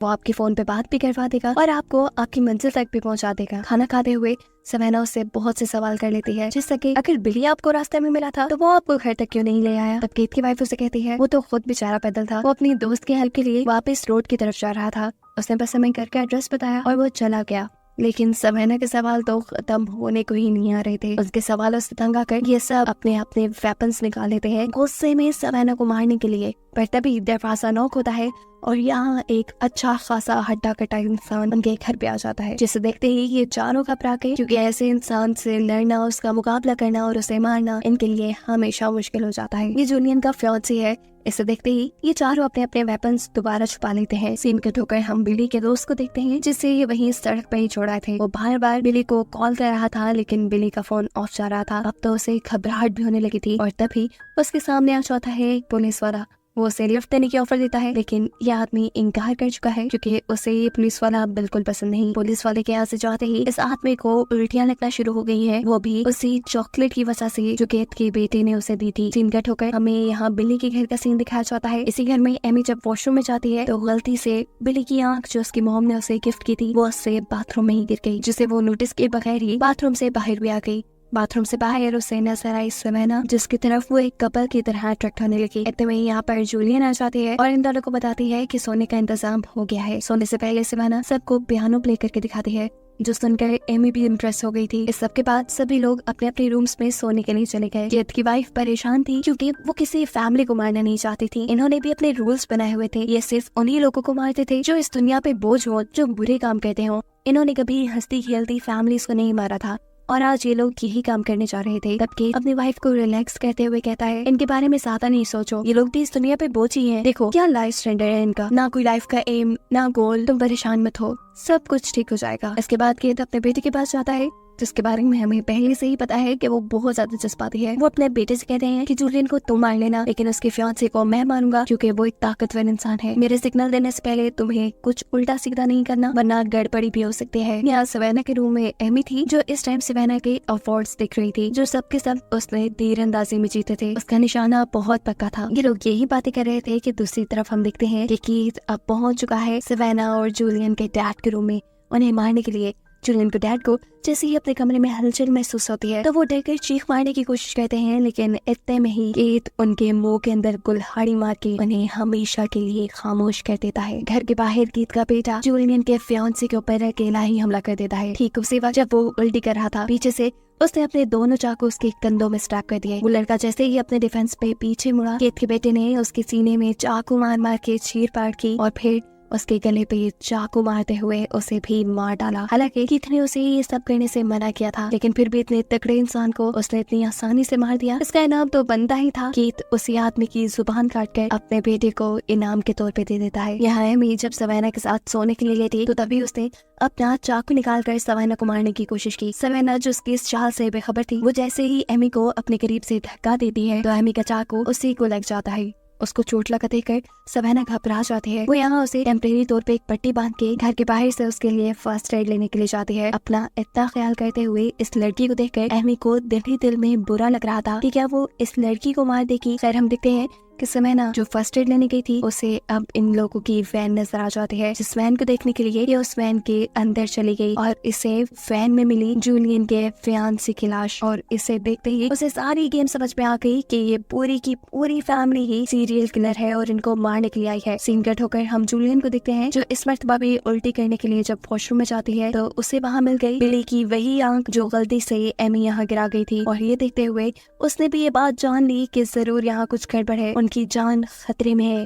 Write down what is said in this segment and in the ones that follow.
वो आपके फोन पे बात भी करवा देगा और आपको आपकी मंजिल तक भी पहुंचा देगा। खाना खाते हुए सवेना उससे बहुत से सवाल कर लेती है, जिससे कि अगर बिली आपको रास्ते में मिला था तो वो आपको घर तक क्यों नहीं ले आया। तब कीथ की वाइफ उसे कहती है वो तो खुद बेचारा पैदल था, वो अपनी दोस्त की हेल्प के लिए वापस रोड की तरफ जा रहा था। उसने बस हमें घर का एड्रेस बताया और वो चला गया। लेकिन सवेना के सवाल तो खत्म होने को ही नहीं आ रहे थे। उसके सवालों से तंग आकर ये सब अपने अपने वेपन्स निकाल लेते हैं गुस्से में सवेना को मारने के लिए। पर तभी दरवाजा नॉक होता है और यहाँ एक अच्छा खासा हड्डा कटा इंसान उनके घर पे आ जाता है, जिसे देखते ही ये चारों घबरा गए, क्योंकि ऐसे इंसान से लड़ना, उसका मुकाबला करना और उसे मारना इनके लिए हमेशा मुश्किल हो जाता है। ये जूलियन का फियांसी है। इसे देखते ही ये चारों अपने अपने वेपन्स दोबारा छुपा लेते हैं। सीन कट होकर हम बिली के दोस्त को देखते हैं, जिससे ये वहीं सड़क पर ही छोड़ा थे। वो बार बार बिली को कॉल कर रहा था, लेकिन बिली का फोन ऑफ जा रहा था। अब तो उसे घबराहट भी होने लगी थी और तभी उसके सामने आ जाता है एक पुलिस वाला। वो उसे लिफ्ट देने की ऑफर देता है, लेकिन ये आदमी इनकार कर चुका है क्योंकि उसे ये पुलिस वाला बिल्कुल पसंद नहीं। पुलिस वाले के यहाँ से जाते ही इस आदमी को उल्टियां लगना शुरू हो गई है, वो भी उसी चॉकलेट की वजह से जो कीथ की बेटी ने उसे दी थी। सीन कट होकर हमें यहाँ बिली के घर का सीन दिखाया जाता है। इसी घर में एमी जब वॉशरूम में जाती है तो गलती से बिली की आंख जो उसकी मॉम ने उसे गिफ्ट की थी वो उससे बाथरूम में ही गिर गई, जिसे वो नोटिस के बगैर ही बाथरूम से बाहर भी आ गई। बाथरूम से बाहर उसे नजर आई सवेना, जिसकी तरफ वो एक कपल की तरह अट्रैक्ट होने लगी। इतने में यहाँ पर जूलियन आ जाती है और इन दोनों को बताती है कि सोने का इंतजाम हो गया है। सोने से पहले सवेना सबको पियानो प्ले करके दिखाती है, जो सुनकर एमी भी इम्प्रेस हो गई थी। इस सब के बाद सभी लोग अपने अपने रूम्स में सोने के लिए चले गए। कीथ की वाइफ परेशान थी क्योंकि वो किसी फैमिली को मारना नहीं चाहती थी। इन्होंने भी अपने रूल्स बनाए हुए थे, ये सिर्फ उन्हीं लोगों को मारते थे जो इस दुनिया पे बोझ हो, जो बुरे काम करते हो। इन्होंने कभी हंसती खेलती फैमिलीज को नहीं मारा था और आज ये लोग यही काम करने जा रहे थे। तब कीथ अपनी वाइफ को रिलैक्स करते हुए कहता है इनके बारे में ज्यादा नहीं सोचो, ये लोग भी इस दुनिया पे बोझ ही हैं। देखो क्या लाइफ स्टैंडर्ड है इनका, ना कोई लाइफ का एम ना गोल। तुम परेशान मत हो, सब कुछ ठीक हो जाएगा। इसके बाद कीथ अपने बेटे के पास जाता है, जिसके बारे में हमें पहले से ही पता है कि वो बहुत ज्यादा जज्बाती है। वो अपने बेटे से कहते हैं कि जूलियन को तुम मार लेना, लेकिन उसके फियांसे को मैं मारूंगा क्योंकि वो एक ताकतवर इंसान है। मेरे सिग्नल देने से पहले तुम्हें कुछ उल्टा सीधा नहीं करना, वरना गड़बड़ी भी हो सकती है। यहाँ सवेना के रूम में एमी थी, जो इस टाइम सवेना के अवार्ड्स दिख रही थी, जो सबके सब उसने तीर अंदाजी में जीते थे। उसका निशाना बहुत पक्का था। ये लोग यही बातें कर रहे थे कि दूसरी तरफ हम देखते हैं कि कीथ अब पहुंच चुका है सवेना और जूलियन के डैड के रूम में उन्हें मारने के लिए। जूलियन को डैड को जैसे ही अपने कमरे में हलचल महसूस होती है तो वो डरकर चीख मारने की कोशिश करते हैं, लेकिन इतने में ही कीथ उनके मुंह के अंदर कुल्हाड़ी मार के उन्हें हमेशा के लिए खामोश कर देता है। घर के बाहर कीथ का बेटा जूलियन के फियांसे के ऊपर अकेला ही हमला कर देता है। ठीक उसी वक्त जब वो उल्टी कर रहा था, पीछे से उसने अपने दोनों चाकू उसके कंधों में स्टैक कर दिए। वो लड़का जैसे ही अपने डिफेंस पे पीछे मुड़ा, कीथ के बेटे ने उसके सीने में चाकू मार मार के चीर पाट की और फिर उसके गले पे चाकू मारते हुए उसे भी मार डाला। हालांकि कीथ ने उसे ये सब करने से मना किया था, लेकिन फिर भी इतने तगड़े इंसान को उसने इतनी आसानी से मार दिया। इसका इनाम तो बनता ही था। कीथ उसी आदमी की जुबान काट कर अपने बेटे को इनाम के तौर पे दे देता है। यहाँ एमी जब सवेना के साथ सोने के लिए लेटी तो तभी उसने अपना चाकू निकाल कर सवेना को मारने की कोशिश की। सवेना जो उसकी इस चाल से बेखबर थी, वो जैसे ही एमी को अपने करीब से धक्का देती है तो एमी का चाकू उसी को लग जाता है। उसको चोट लगा देकर सवेना घबरा जाती है। वो यहाँ उसे टेम्परेरी तौर पे एक पट्टी बांध के घर के बाहर से उसके लिए फर्स्ट एड लेने के लिए जाती है। अपना इतना ख्याल करते हुए इस लड़की को देखकर एमी को दिल ही दिल में बुरा लग रहा था कि क्या वो इस लड़की को मार देगी। खैर हम देखते हैं कि सवेना जो फर्स्ट एड लेने गई थी उसे अब इन लोगों की वैन नजर आ जाती है। जिस वैन को देखने के लिए ये उस वैन के अंदर चली गई और इसे वैन में मिली जूलियन के फियांसे की लाश। और इसे देखते ही उसे सारी गेम समझ में आ गई कि ये पूरी की पूरी फैमिली ही सीरियल किलर है और इनको मारने के लिए आई है। सीन कट होकर हम जूलियन को देखते हैं, जो इस मर्तबा भी उल्टी करने के लिए जब वॉशरूम में जाती है तो उसे वहाँ मिल गई बिली की वही आंख जो गलती से एमी यहाँ गिरा गई थी। और ये देखते हुए उसने भी ये बात जान ली कि जरूर यहाँ कुछ गड़बड़ है, की जान खतरे में है।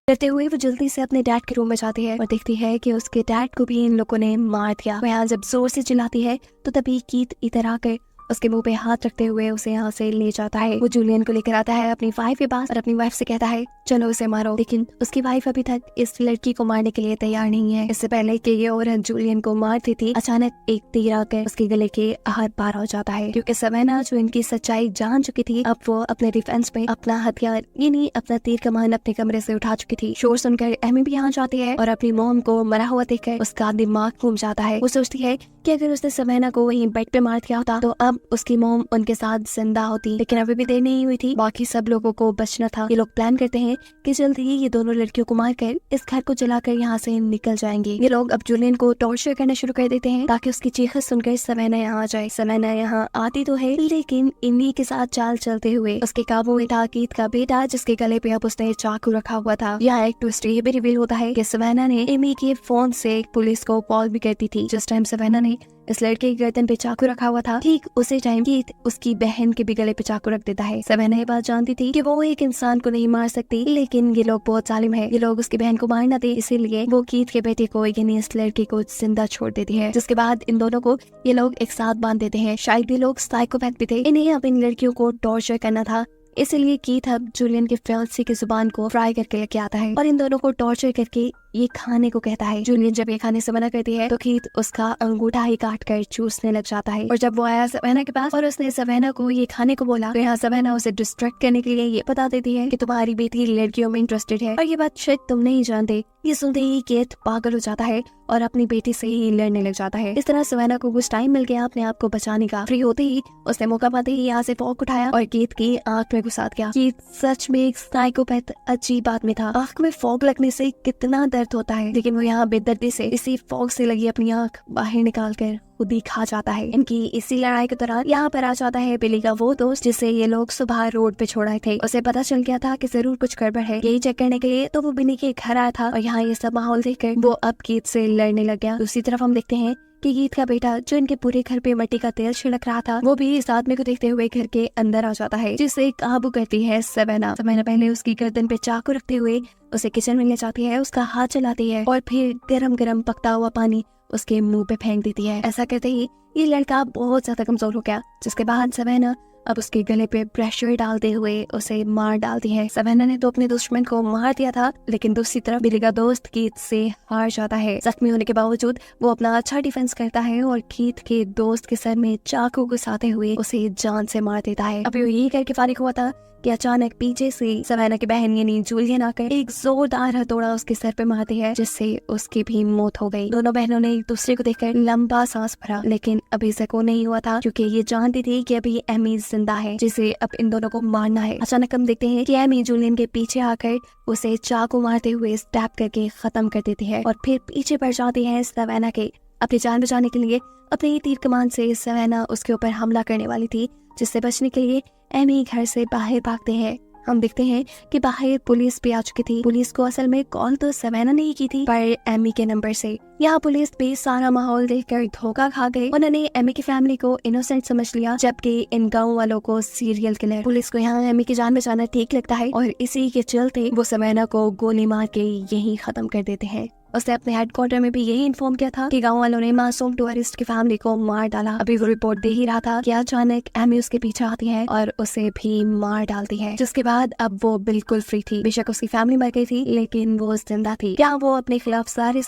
डरते हुए वो जल्दी से अपने डैड के रूम में जाती है और देखती है कि उसके डैड को भी इन लोगों ने मार दिया। वो यहाँ जब जोर से चिल्लाती है तो तभी कीथ इधर आकर उसके मुंह पे हाथ रखते हुए उसे यहाँ से ले जाता है। वो जूलियन को लेकर आता है अपनी वाइफ के पास और अपनी वाइफ से कहता है चलो उसे मारो, लेकिन उसकी वाइफ अभी तक इस लड़की को मारने के लिए तैयार नहीं है। इससे पहले कि ये औरत जूलियन को मारती थी, अचानक एक तीर आकर उसके गले के आर पार हो जाता है। क्योंकि सवेना जो इनकी सच्चाई जान चुकी थी, अब वो अपने डिफेंस में अपना हथियार यानी अपना तीर कमान अपने कमरे से उठा चुकी थी। शोर सुनकर एमी भी यहाँ जाती है और अपनी मॉम को मरा हुआ देखकर उसका दिमाग घूम जाता है। वो सोचती है कि अगर उसने सवेना को वहीं बेड पे मार दिया होता तो अब उसकी मॉम उनके साथ जिंदा होती, लेकिन अभी भी देर नहीं हुई थी। बाकी सब लोगों को बचना था। ये लोग प्लान करते हैं कि जल्द ही ये दोनों लड़कियों को मारकर इस घर को जलाकर यहाँ से निकल जाएंगे। ये लोग अब जूलियन को टॉर्चर करना शुरू कर देते हैं ताकि उसकी चीखें सुनकर सवेना यहाँ आ जाए। सवेना यहाँ आती तो है, लेकिन इन्हीं के साथ चाल चलते हुए उसके काबू में था कीथ का बेटा, जिसके गले पे अब उसने चाकू रखा हुआ था। यहाँ एक ट्विस्ट ये भी रिवील होता है कि सवेना ने एमी के फोन से पुलिस को कॉल भी करती थी। जिस टाइम सवेना ने इस लड़के की गर्दन पे चाकू रखा हुआ था, ठीक उसी टाइम कीथ उसकी बहन के भी गले पे चाकू रख देता है। सवेना ये बात जानती थी कि वो एक इंसान को नहीं मार सकती, लेकिन ये लोग बहुत जालिम है। ये लोग उसकी बहन को मार न दे, इसीलिए वो कीथ के बेटे को यानी इस लड़के को जिंदा छोड़ देती है। जिसके बाद इन दोनों को ये लोग एक साथ बांध देते हैं। शायद ये लोग साइकोपैथ भी थे, इन्हें अब इन लड़कियों को टॉर्चर करना था। इसलिए कीथ अब जूलियन के फियांसे की जुबान को फ्राई करके लेके आता है और इन दोनों को टॉर्चर करके ये खाने को कहता है। जूलियन जब ये खाने से मना करती है तो कीथ उसका अंगूठा ही काट कर चूसने लग जाता है। और जब वो आया सवेना के पास और उसने सवेना को ये खाने को बोला तो यहाँ सवेना उसे डिस्ट्रैक्ट करने के लिए ये बता देती है कि तुम्हारी बेटी लड़कियों में इंटरेस्टेड है और ये बात शायद तुम नहीं जानते। ये सुनते ही कीथ पागल हो जाता है और अपनी बेटी से ही लड़ने लग जाता है। इस तरह सवेना को कुछ टाइम मिल गया अपने आप को बचाने का। फ्री होते ही उसने मौका पाते ही यहाँ से फॉग उठाया और कीथ की आंख में घुसा दिया। कीथ सच में एक साइकोपैथ अजीब आदमी था। आंख में फॉग लगने से कितना दर्द होता है, लेकिन वो यहाँ बेदर्दी से इसी फॉग से लगी अपनी आंख बाहर निकाल कर खुद ही खा जाता है। इनकी इसी लड़ाई के दौरान यहाँ पर आ जाता है बिली का वो दोस्त जिसे ये लोग सुबह रोड पे छोड़ाए थे। उसे पता चल गया था कि जरूर कुछ गड़बड़ है। यही चेक करने के लिए तो वो बिली के घर आया था और यहाँ ये सब माहौल देखकर वो अब कीथ से लड़ने लग गया। दूसरी तरफ हम देखते हैं कि कीथ का बेटा जो इनके पूरे घर पे मिट्टी का तेल छिड़क रहा था, वो भी इस आदमी को देखते हुए घर के अंदर आ जाता है, जिसे काबू करती है सवेना। सवेना पहले उसकी गर्दन पे चाकू रखते हुए उसे किचन में ले जाती है, उसका हाथ चलाती है और फिर गरम गरम पकता हुआ पानी उसके मुंह पे फेंक देती है। ऐसा करते ही ये लड़का बहुत ज्यादा कमजोर हो गया, जिसके बाद सवेना अब उसके गले पे प्रेशर डालते हुए उसे मार डालती है। सवेना ने तो अपने दुश्मन को मार दिया था, लेकिन दूसरी तरफ बिली का दोस्त कीथ से हार जाता है। जख्मी होने के बावजूद वो अपना अच्छा डिफेंस करता है और कीथ के दोस्त के सर में चाकू घुसाते हुए उसे जान से मार देता है। अभी वो यही करके फारिग हुआ था कि अचानक पीछे से सवेना की बहन यानी जूलियन आकर एक जोरदार हथौड़ा उसके सर पे मारती है, जिससे उसकी भी मौत हो गई। दोनों बहनों ने एक दूसरे को देखकर लंबा सांस भरा, लेकिन अभी से को नहीं हुआ था क्योंकि ये जानती थी कि अभी एमी जिंदा है, जिसे अब इन दोनों को मारना है। अचानक हम देखते हैं कि एमी जूलियन के पीछे आकर उसे चाकू मारते हुए स्टैब करके खत्म कर देती है और फिर पीछे पड़ जाती है सवेना के। अपनी जान बचाने के लिए अपनी तीर कमान से सवेना उसके ऊपर हमला करने वाली थी, जिससे बचने के लिए एमी घर से बाहर भागते हैं। हम देखते हैं कि बाहर पुलिस भी आ चुकी थी। पुलिस को असल में कॉल तो सवेना ने ही की थी, पर एमी के नंबर से। यहाँ पुलिस भी सारा माहौल देखकर धोखा खा गए। उन्होंने एमी की फैमिली को इनोसेंट समझ लिया, जबकि इन गाँव वालों को सीरियल किलर। पुलिस को यहाँ एमी की जान बचाना ठीक लगता है और इसी के चलते वो सवेना को गोली मार के यहीं खत्म कर देते हैं। उसने अपने हेडक्वार्टर में भी यही इन्फॉर्म किया था कि गांव वालों ने मासूम टूरिस्ट की फैमिली को मार डाला। अभी वो रिपोर्ट दे ही रहा था कि अचानक एमी उसके पीछे आती है और उसे भी मार डालती है, जिसके बाद अब वो बिल्कुल फ्री थी। बेशक उसकी फैमिली मर गई थी, लेकिन वो जिंदा थी। क्या वो अपने खिलाफ सारे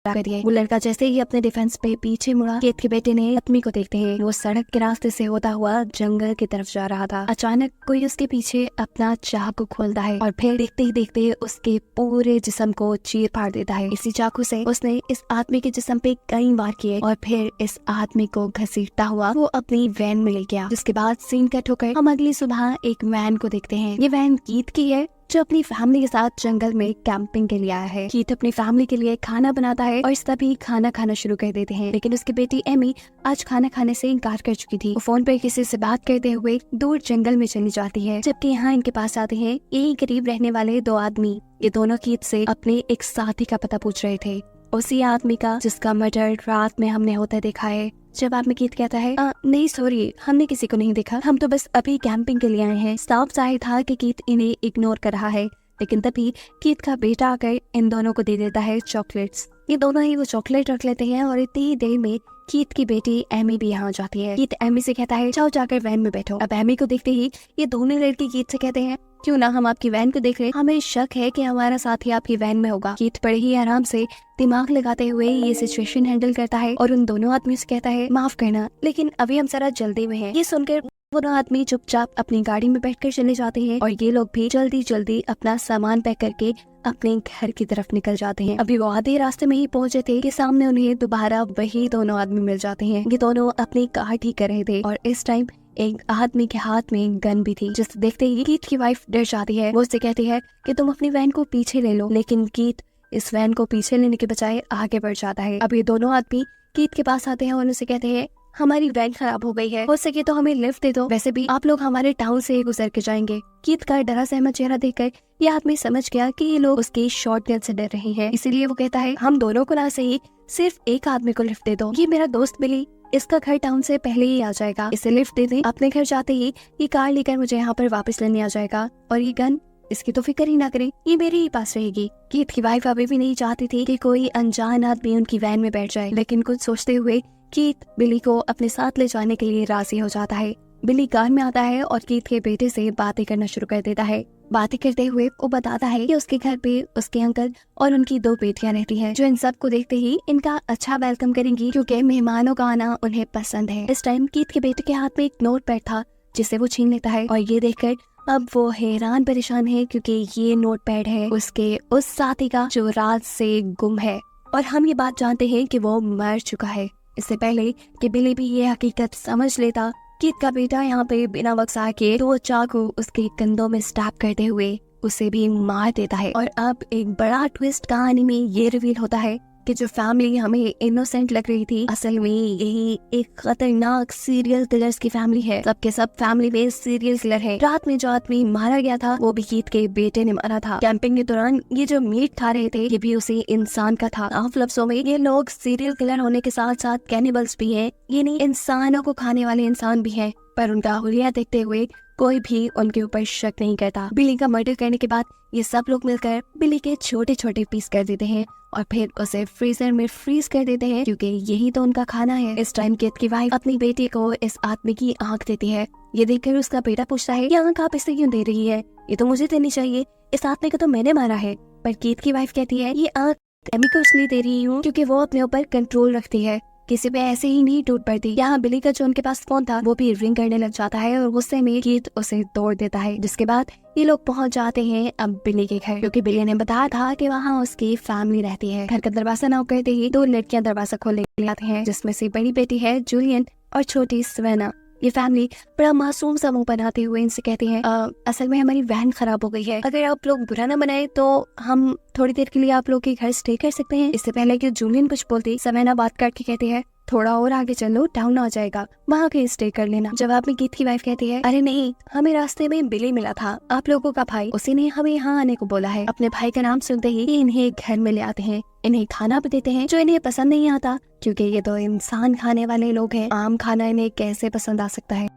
करिए। वो लड़का जैसे ही अपने डिफेंस पे पीछे मुड़ा, कीथ के बेटे ने आदमी को देखते हैं वो सड़क के रास्ते से होता हुआ जंगल की तरफ जा रहा था। अचानक कोई उसके पीछे अपना चाकू खोलता है और फिर देखते ही देखते उसके पूरे जिस्म को चीर फाड़ देता है। इसी चाकू से उसने इस आदमी के जिस्म पे कई वार किए और फिर इस आदमी को घसीटता हुआ वो अपनी वैन में ले गया। जिसके बाद सीन कट होकर हम अगली सुबह एक वैन को देखते हैं। ये वैन कीथ की है, जो अपनी फैमिली के साथ जंगल में कैंपिंग के लिए आया है। कीथ अपनी फैमिली के लिए खाना बनाता है और सभी खाना खाना शुरू कर देते हैं, लेकिन उसकी बेटी एमी आज खाना खाने से इनकार कर चुकी थी। वो फोन पर किसी से बात करते हुए दूर जंगल में चली जाती है, जबकि यहाँ इनके पास आते हैं यही करीब रहने वाले दो आदमी। ये दोनों कीथ से अपने एक साथी का पता पूछ रहे थे, उसी आदमी का जिसका मर्डर रात में हमने होता देखा है। जवाब में कीथ कहता है नहीं सॉरी, हमने किसी को नहीं देखा, हम तो बस अभी कैंपिंग के लिए आए हैं। साफ जाहिर था कि कीथ इन्हें इग्नोर कर रहा है, लेकिन तभी कीथ का बेटा आकर इन दोनों को दे देता है चॉकलेट्स। ये दोनों ही वो चॉकलेट रख लेते हैं और इतनी ही देर में कीथ की बेटी एमी भी यहाँ जाती है। कीथ एमी से कहता है जाओ जाकर वैन में बैठो। अब एमी को देखते ही ये दोनों लड़के कीथ से कहते हैं क्यों ना हम आपकी वैन को देख ले, हमें शक है कि हमारा साथी आपकी वैन में होगा। कीथ बड़े ही आराम से दिमाग लगाते हुए ये सिचुएशन हैंडल करता है और उन दोनों आदमियों से कहता है माफ करना, लेकिन अभी हम जरा जल्दी में हैं। ये सुनकर दोनों आदमी चुपचाप अपनी गाड़ी में बैठकर चले जाते हैं और ये लोग भी जल्दी जल्दी अपना सामान पैक करके अपने घर की तरफ निकल जाते हैं। अभी वो आधे रास्ते में ही पहुंचे थे कि सामने उन्हें दोबारा वही दोनों आदमी मिल जाते हैं। ये दोनों अपनी कार ठीक कर रहे थे और इस टाइम एक आदमी के हाथ में गन भी थी, जिसे देखते ही कीथ की वाइफ डर जाती है। वो उससे कहती है कि तुम अपनी वैन को पीछे ले लो, लेकिन कीथ इस वैन को पीछे लेने के बजाय आगे बढ़ जाता है। अब ये दोनों आदमी कीथ के पास आते हैं और उनसे कहते हैं हमारी वैन खराब हो गई है, हो सके तो हमें लिफ्ट दे दो, वैसे भी आप लोग हमारे टाउन से गुजर के जाएंगे। कीथ का डरा सहमा चेहरा देखकर ये आदमी समझ गया कि ये लोग उसकी शॉटगन से डर रहे हैं, इसीलिए वो कहता है हम दोनों को ना सही सिर्फ एक आदमी को लिफ्ट दे दो, ये मेरा दोस्त बिली, इसका घर टाउन से पहले ही आ जाएगा, इसे लिफ्ट दे दें। अपने घर जाते ही ये कार लेकर मुझे यहाँ पर वापस लेने आ जाएगा और ये गन इसकी तो फिक्र ही ना करें, ये मेरे ही पास रहेगी। कीथ की वाइफ अभी भी नहीं चाहती थी कि कोई अनजान आदमी उनकी वैन में बैठ जाए, लेकिन कुछ सोचते हुए कीथ बिली को अपने साथ ले जाने के लिए राजी हो जाता है। बिली कार में आता है और कीथ के बेटे से बातें करना शुरू कर देता है। बातें करते हुए वो बताता है कि उसके घर पे उसके अंकल और उनकी 2 बेटियां रहती हैं, जो इन सब को देखते ही इनका अच्छा वेलकम करेंगी, क्योंकि मेहमानों का आना उन्हें पसंद है। इस टाइम कीथ के बेटे के हाथ में एक नोट पैड था, जिसे वो छीन लेता है और ये देखकर अब वो हैरान परेशान है, क्योंकि ये नोट पैड है उसके उस साथी का जो रात से गुम है और हम ये बात जानते हैं कि वो मर चुका है। इससे पहले कि बिली भी ये हकीकत समझ लेता, कीथ का बेटा यहाँ पे बिना वक्सा के 2 चाकू उसके कंधों में स्टैब करते हुए उसे भी मार देता है। और अब एक बड़ा ट्विस्ट कहानी में ये रिवील होता है कि जो फैमिली हमें इनोसेंट लग रही थी, असल में यही एक खतरनाक सीरियल किलर्स की फैमिली है। सबके सब फैमिली में सीरियल किलर है। रात में जो आदमी मारा गया था वो भी कीथ के बेटे ने मारा था। कैंपिंग के दौरान ये जो मीट खा रहे थे ये भी उसी इंसान का था। साफ लफ्जों में ये लोग सीरियल किलर होने के साथ साथ कैनिबल्स भी हैं, ये नहीं इंसानों को खाने वाले इंसान भी हैं, पर उनका हुलिया देखते हुए कोई भी उनके ऊपर शक नहीं करता। बिली का मर्डर करने के बाद ये सब लोग मिलकर बिली के छोटे छोटे पीस कर देते हैं और फिर उसे फ्रीजर में फ्रीज कर देते हैं, क्योंकि यही तो उनका खाना है। इस टाइम कीथ की वाइफ अपनी बेटी को इस आदमी की आंख देती है। ये देखकर उसका बेटा पूछता है ये आंख आप इसे क्यों दे रही है, ये तो मुझे देनी चाहिए, इस आदमी को तो मैंने मारा है। पर कीथ की वाइफ कहती है ये आंख एमी को इसलिए दे रही हूँ क्योंकि वो अपने ऊपर कंट्रोल रखती है, किसी पे ऐसे ही नहीं टूट पड़ती। यहाँ बिली का जो उनके पास फोन था वो भी रिंग करने लग जाता है और गुस्से में कीथ उसे तोड़ देता है, जिसके बाद ये लोग पहुंच जाते हैं अब बिली के घर, क्योंकि बिली ने बताया था कि वहाँ उसकी फैमिली रहती है। घर का दरवाजा नॉक करते ही 2 लड़कियां दरवाजा खोलने के लिए आती हैं, जिसमें से बड़ी बेटी है जूलियन और छोटी सवेना। ये फैमिली बड़ा मासूम सा मुंह बनाते हुए इनसे कहती है असल में हमारी वैन खराब हो गई है, अगर आप लोग बुरा न बनाए तो हम थोड़ी देर के लिए आप लोग के घर स्टे कर सकते हैं। इससे पहले कि जूलियन कुछ बोलती, सवेना बात काट के कहती है थोड़ा और आगे चलो, टाउन आ जाएगा, वहाँ के स्टे कर लेना। जवाब में कीथ की वाइफ कहती है अरे नहीं, हमें रास्ते में बिली मिला था, आप लोगों का भाई, उसी ने हमें यहाँ आने को बोला है। अपने भाई का नाम सुनते ही इन्हें घर में ले आते हैं, इन्हें खाना भी देते हैं जो इन्हें पसंद नहीं आता, क्योंकि ये तो इंसान खाने वाले लोग हैं, आम खाना इन्हें कैसे पसंद आ सकता है।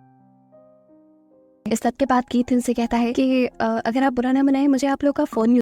इस सब के बाद कीथ इनसे कहता है कि अगर आप बुरा न मनाए, मुझे आप लोग का फोन